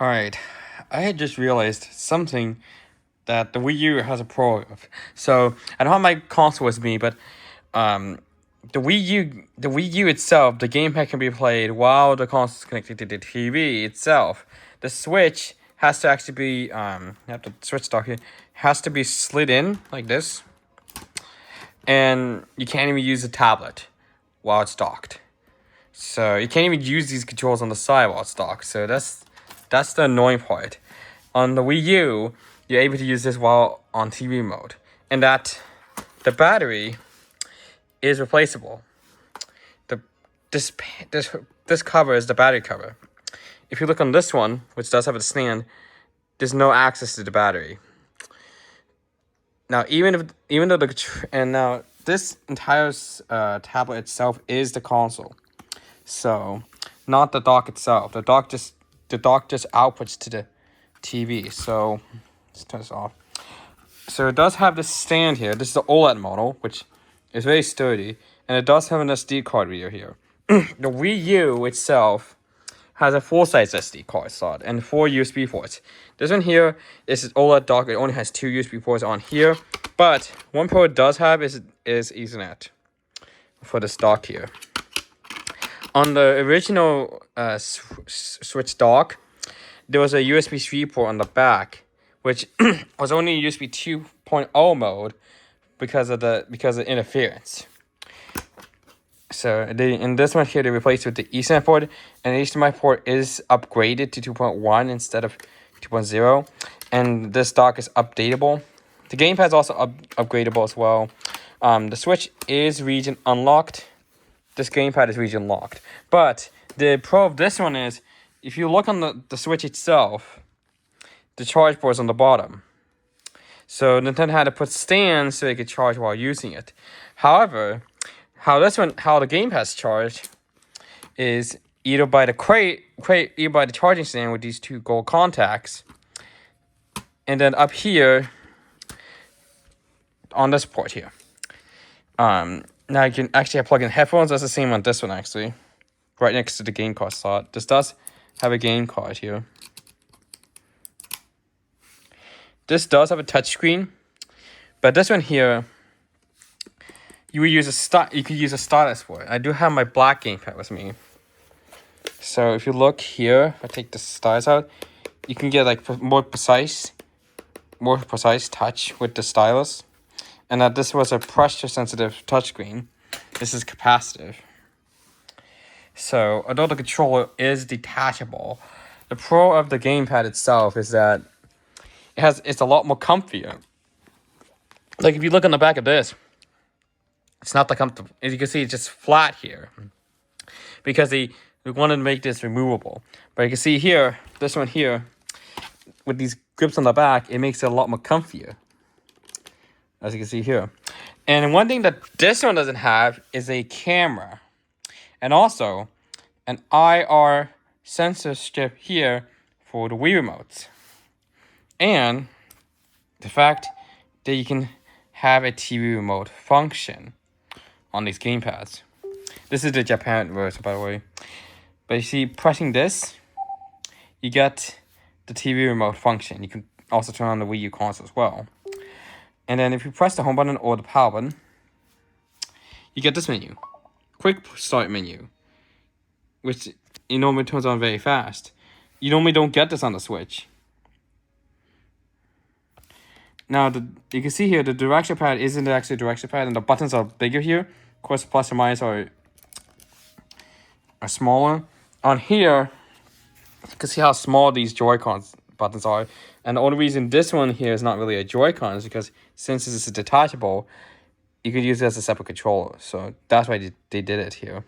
Alright, I had just realized something that the Wii U has a pro of. So, I don't have my console with me, but um, the Wii U itself, the gamepad can be played while the console is connected to the TV itself. The Switch has to actually be, I have to switch dock here, has to be slid in like this, and you can't even use the tablet while it's docked. So you can't even use these controls on the side while it's docked. So that's the annoying part. On the Wii U, you're able to use this while on TV mode, and that the battery is replaceable. The this this this cover is the battery cover. If you look on this one, which does have a stand, there's no access to the battery. Now, even though now this entire tablet itself is the console, so not the dock itself. The dock just outputs to the TV. So let's turn this off. So it does have this stand here. This is the OLED model, which is very sturdy, and it does have an SD card reader here. The Wii U itself has a full-size SD card slot and 4 USB ports. This one here is an OLED dock. It only has 2 USB ports on here, but one port it does have is Ethernet for this dock here. On the original Switch dock, there was a USB 3 port on the back, which was only USB 2.0 mode because of interference. So in this one here, they replaced with the Ethernet port, and the HDMI port is upgraded to 2.1 instead of 2.0, and this dock is updatable. The gamepad is also upgradable as well. The Switch is region unlocked. This gamepad is region locked. But the pro of this one is, if you look on the Switch itself, the charge port is on the bottom. So Nintendo had to put stands so they could charge while using it. However, how the gamepad's charged is either by the charging stand with these two gold contacts, and then up here on this port here. Now you can actually plug in headphones. That's the same on this one actually, right next to the game card slot. This does have a game card here. This does have a touchscreen, but this one here, you could use a stylus for it. I do have my black gamepad with me. So if you look here, if I take the stylus out, you can get like more precise touch with the stylus. And that this was a pressure-sensitive touchscreen. This is capacitive. So although the controller is detachable, the pro of the gamepad itself is that it's a lot more comfier. Like if you look on the back of this, it's not that comfortable. As you can see, it's just flat here, because we wanted to make this removable. But you can see here, this one here, with these grips on the back, it makes it a lot more comfier, as you can see here. And one thing that this one doesn't have is a camera, and also an IR sensor strip here for the Wii remotes, and the fact that you can have a TV remote function on these gamepads. This is the Japan version, by the way. But you see, pressing this, you get the TV remote function. You can also turn on the Wii U console as well. And then if you press the home button or the power button, you get this menu. Quick start menu, which it normally turns on very fast. You normally don't get this on the Switch. Now, you can see here, the direction pad isn't actually a direction pad, and the buttons are bigger here. Of course, plus or minus are smaller. On here, you can see how small these Joy-Con buttons are. And the only reason this one here is not really a Joy-Con is because since this is detachable, you could use it as a separate controller. So that's why they did it here.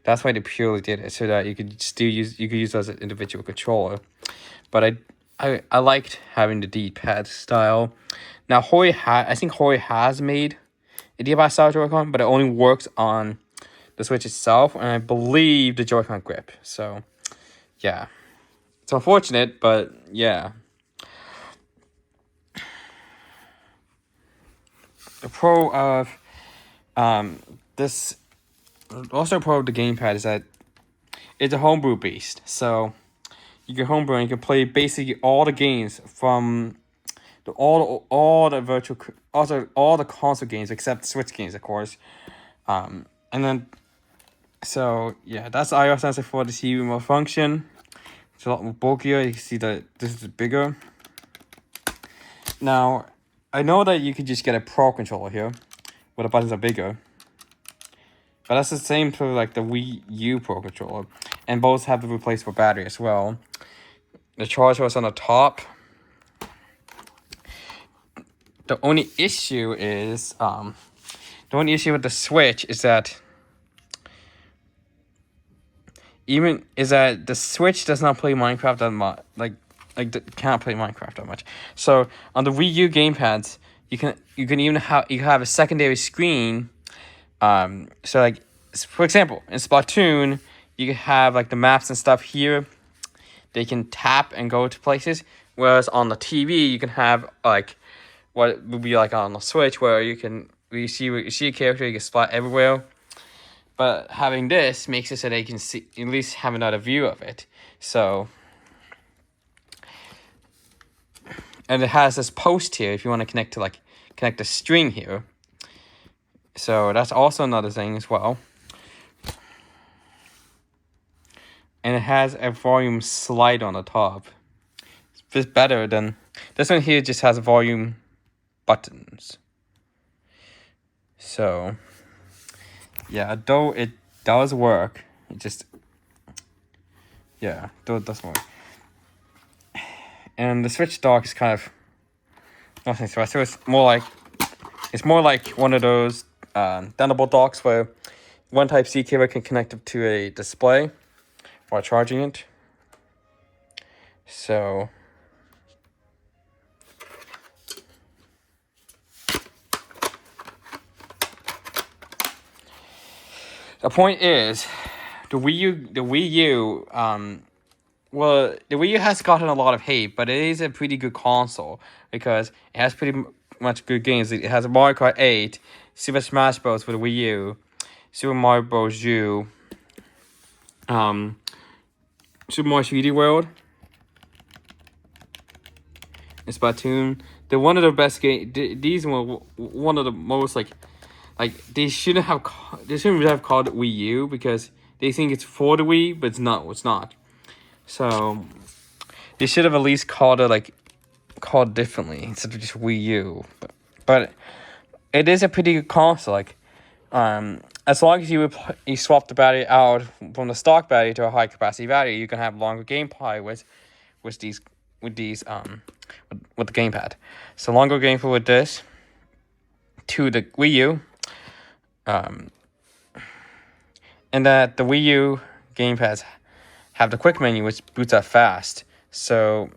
That's why they purely did it, so that you could use it as an individual controller. But I liked having the D-pad style. Now I think Hori has made a D-pad style Joy-Con, but it only works on the Switch itself, and I believe the Joy-Con grip. So yeah, it's unfortunate, but yeah. The pro of this, also pro of the gamepad, is that it's a homebrew beast. So you can homebrew and you can play basically all the games from all the virtual all the console games except Switch games, of course. And then so yeah, that's iOS sensor for the TV remote function. It's a lot more bulkier. You can see that this is bigger. Now, I know that you could just get a Pro controller here, where the buttons are bigger. But that's the same for like the Wii U Pro controller, and both have the replaceable battery as well. The charger was on the top. The only issue is with the Switch is that the Switch does not play Minecraft that much. Can't play Minecraft that much. So on the Wii U gamepads, you can even have a secondary screen. So like for example, in Splatoon, you can have like the maps and stuff here. They can tap and go to places. Whereas on the TV, you can have like what would be like on the Switch, where you see a character, you can splat everywhere. But having this makes it so they can see, at least have another view of it. So, and it has this post here if you want to connect the string here. So that's also another thing as well. And it has a volume slide on the top. It's a bit better than this one here. Just has volume buttons. So yeah, though it does work, it just though it does work. And the Switch dock is kind of nothing special. It's more like one of those Thunderbolt docks where one Type-C cable can connect it to a display while charging it. So the point is, the Wii U, well, the Wii U has gotten a lot of hate, but it is a pretty good console because it has pretty much good games. It has Mario Kart 8, Super Smash Bros. For the Wii U, Super Mario Bros. U, Super Mario 3D World, and Splatoon. They're one of the best games. These were one of the most like they shouldn't have called it Wii U because they think it's for the Wii, but it's not. It's not. So they should have at least called differently instead of just Wii U. But it is a pretty good console. As long as you swap the battery out from the stock battery to a high capacity battery, you can have longer gameplay with the gamepad. So longer gameplay with this to the Wii U. And that the Wii U gamepads have the quick menu, which boots up fast. So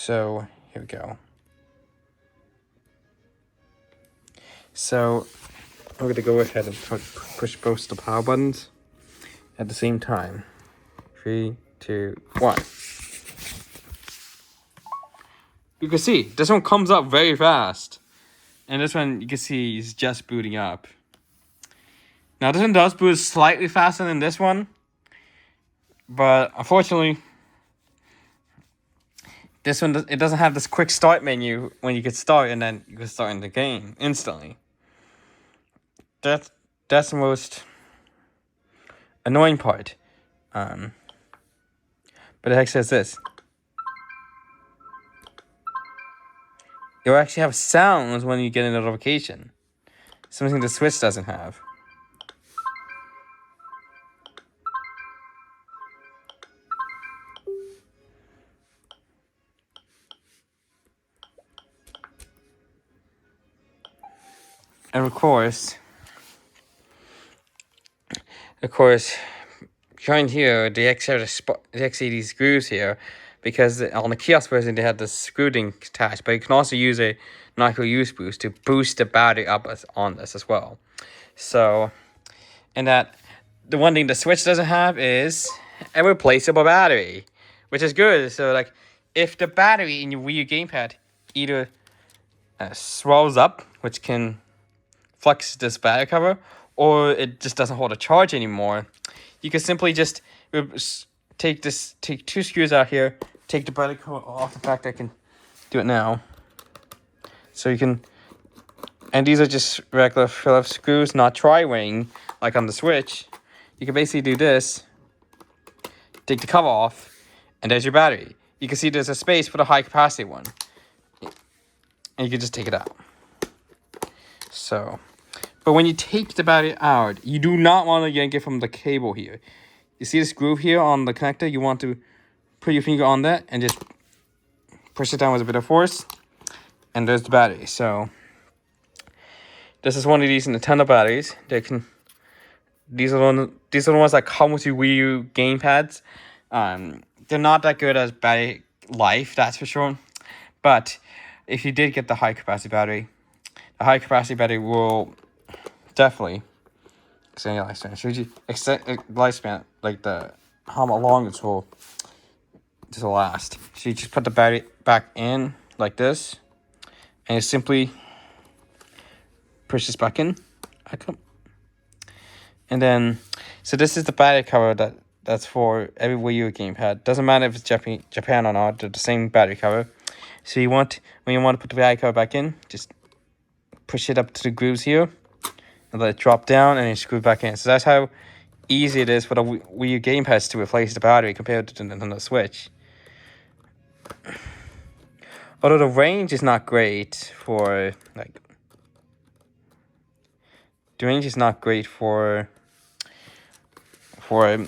here we go. So I'm going to go ahead and push both the power buttons at the same time. 3, 2, 1. You can see this one comes up very fast, and this one you can see is just booting up. Now this one does boot slightly faster than this one, but unfortunately, this one it doesn't have this quick start menu when you get start and then you can start in the game instantly. That's the most annoying part. But it actually says this. You'll actually have sounds when you get a notification. Something the Switch doesn't have. And of course, behind here, they actually have these screws here, because on the kiosk version they had the screw thing attached, but you can also use a micro USB boost to boost the battery up on this as well. So, and that the one thing the Switch doesn't have is a replaceable battery, which is good. So like, if the battery in your Wii U gamepad either swells up which can flex this battery cover, or it just doesn't hold a charge anymore, you can simply just take 2 screws out here, take the battery cover off. In fact, I can do it now. So you can, and these are just regular Phillips screws, not tri-ring like on the Switch. You can basically do this, take the cover off, and there's your battery. You can see there's a space for the high capacity one, and you can just take it out. So, but when you take the battery out, you do not want to yank it from the cable here. You see this groove here on the connector? You want to put your finger on that and just push it down with a bit of force, and there's the battery. So this is one of these Nintendo batteries. These are the ones that come with your Wii U gamepads. They're not that good as battery life, that's for sure. But if you did get the high capacity battery, the high capacity battery will definitely extend your lifespan. Should you extend lifespan, like how long this will last? So you just put the battery back in like this, and you simply push this back in. And then, so this is the battery cover that's for every Wii U gamepad. Doesn't matter if it's Japan or not, they're the same battery cover. So when you want to put the battery cover back in, just push it up to the grooves here, and let it drop down, and then screw it back in. So that's how easy it is for the Wii U gamepads to replace the battery compared to the Nintendo Switch. Although the range is not great for, like, the range is not great for at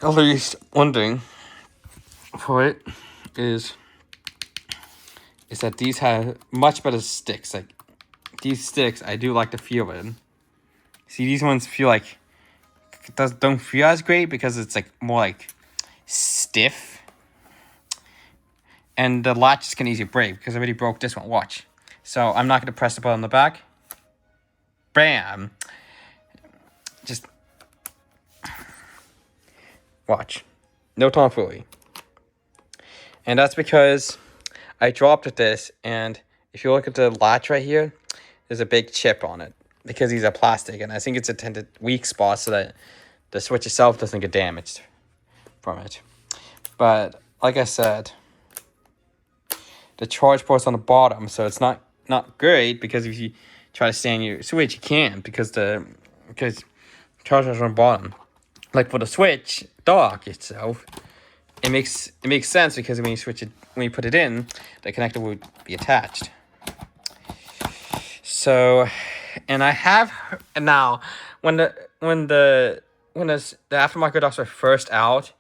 least one thing for it is that these have much better sticks. Like, these sticks, I do like the feel of it. See, these ones feel like don't feel as great because it's like more like stiff, and the latches can easily break because I already broke this one. Watch. So I'm not gonna press the button on the back. Bam. Just watch. No tomfoolery. And that's because I dropped this, and if you look at the latch right here, there's a big chip on it because these are plastic, and I think it's intended weak spot so that the Switch itself doesn't get damaged from it. But like I said, the charge port's on the bottom, so it's not great, because if you try to stand your Switch, you can't because charger's on the bottom. Like for the Switch dock itself, it makes sense because when you put it in, the connector would be attached. So, and I have now when the aftermarket docks were first out,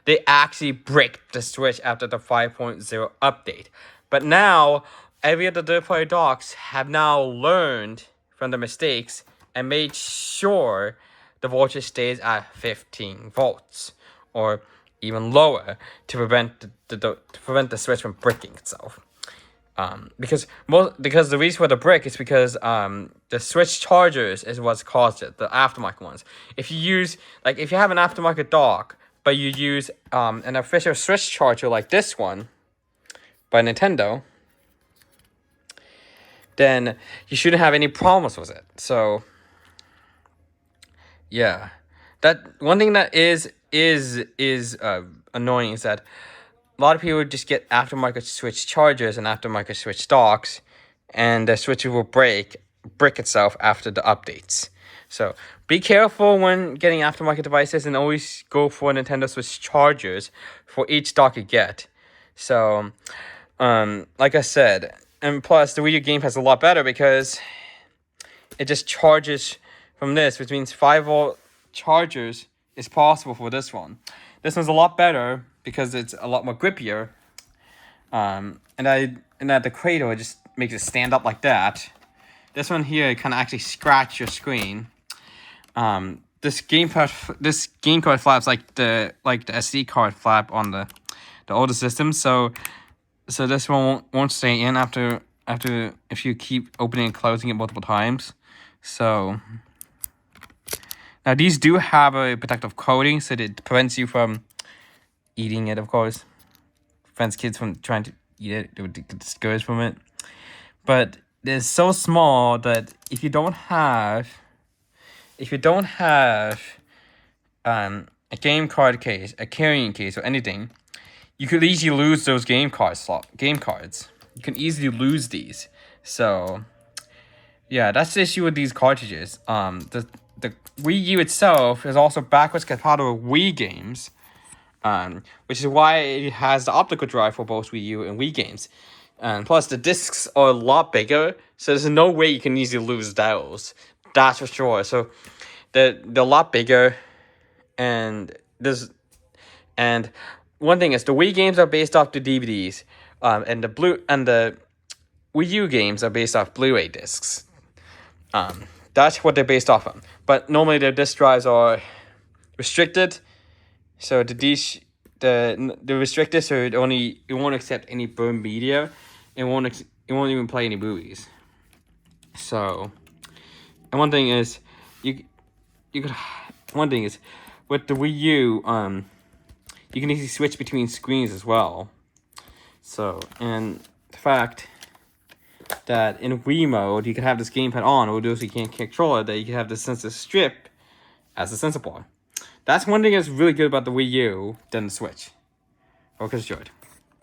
they actually bricked the Switch after the 5.0 update. But now every other third-party docks have now learned from the mistakes and made sure the voltage stays at 15 volts or even lower to prevent the Switch from bricking itself. Because the reason for the brick is because the Switch chargers is what's caused it, the aftermarket ones. If you have an aftermarket dock, but you use an official Switch charger like this one by Nintendo, then you shouldn't have any problems with it. So yeah, that one thing that is annoying is that a lot of people just get aftermarket Switch chargers and aftermarket Switch docks, and the Switch will brick itself after the updates. So be careful when getting aftermarket devices, and always go for Nintendo Switch chargers for each dock you get. So, like I said, and plus the Wii U game has a lot better because it just charges from this, which means 5-volt chargers is possible for this one. This one's a lot better because it's a lot more grippier. And at the cradle, it just makes it stand up like that. This one here kind of actually scratch your screen. This game card flaps like the SD card flap on the older system. So this one won't stay in after if you keep opening and closing it multiple times. So now these do have a protective coating, so that it prevents you from eating it, of course. Prevents kids from trying to eat it. They would get discouraged from it. But they're so small that if you don't have a game card case, a carrying case, or anything, you could easily lose those game cards. You can easily lose these. So yeah, that's the issue with these cartridges. The Wii U itself is also backwards compatible with Wii games, which is why it has the optical drive for both Wii U and Wii games. And plus, the discs are a lot bigger, so there's no way you can easily lose those. That's for sure. So they're a lot bigger, and one thing is the Wii games are based off the DVDs, and the Wii U games are based off Blu-ray discs. That's what they're based off of. But normally the disk drives are restricted, so the restricted, so it won't accept any burned media. It won't even play any movies. So, and one thing is, one thing is, with the Wii U, you can easily switch between screens as well. So, and the fact that in Wii mode, you can have this gamepad on, or those you can't control it, that you can have the sensor strip as a sensor bar. That's one thing that's really good about the Wii U than the Switch. Hope you enjoyed.